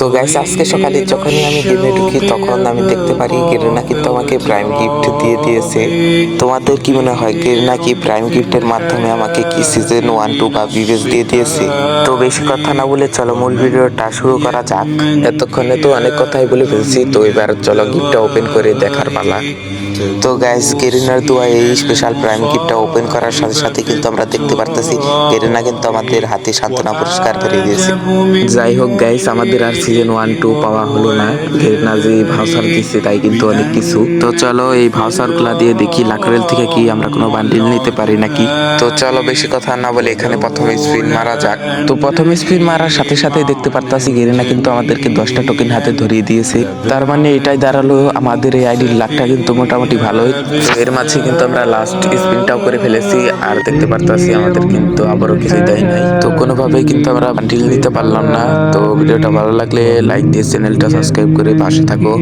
তো গাইস আজকে সকালে যখনই আমি গেমে ঢুকি তখন আমি দেখতে পারি গেরিনা কিন্তু আমাকে প্রাইম গিফট দিয়ে দিয়েছে। তোমাদের কি মনে হয় গেরিনা কি প্রাইম গিফটের মাধ্যমে আমাকে কি সিজন 1-2 বা বিবেস দিয়ে দিয়েছে? তো বেশি কথা না বলে চলো মূল ভিডিওটা শুরু করা যাক। এতক্ষণে তো অনেক কথাই বলে ফেলছি, তো এবার চলো গিফটটা ওপেন করে দেখার পালা। তো গাইস গেরিনার দোয়া এই স্পেশাল প্রাইম গিফটটা ওপেন করার সাথে সাথে কিন্তু আমরা দেখতে পারতেছি গেরিনা কিন্তু আমাদের হাতে সান্ত্বনা পুরস্কার ধরে দিয়েছে। যাই হোক গাইস, আমাদের আর সিজন 1-2 পাওয়া হলো না। গেরিনা যে ভাউচার দিচ্ছে তাই কিন্তু অনেক কিছু। তো চলো এই ভাউচার গুলা দিয়ে দেখি লাকরেল থেকে কি আমরা কোনো বান্ডিল নিতে পারি নাকি। তো চলো বেশি কথা না বলে এখানে প্রথমে স্পিন মারা যাক। তো প্রথমে স্পিন মারার সাথে সাথে দেখতে পারতাছি গেরিনা কিন্তু আমাদেরকে 10টা টোকেন হাতে ধরিয়ে দিয়েছে। তার মানে এটাই দাঁড়ালো আমাদের এই আইডির লাকটা কিন্তু মোটামুটি ভালোই। তো এর মাঝে কিন্তু আমরা লাস্ট স্পিনটাও করে ফেলেছি, আর দেখতে পারতাছি আমাদের কিন্তু আবারও কিছুই দেয় নাই। তো কোনোভাবেই কিন্তু আমরা বান্ডিল নিতে পারলাম না। তো ভিডিওটা ভালো লাগলে লাইক দিয়ে চ্যানেলটা সাবস্ক্রাইব করে পাশে থাকো।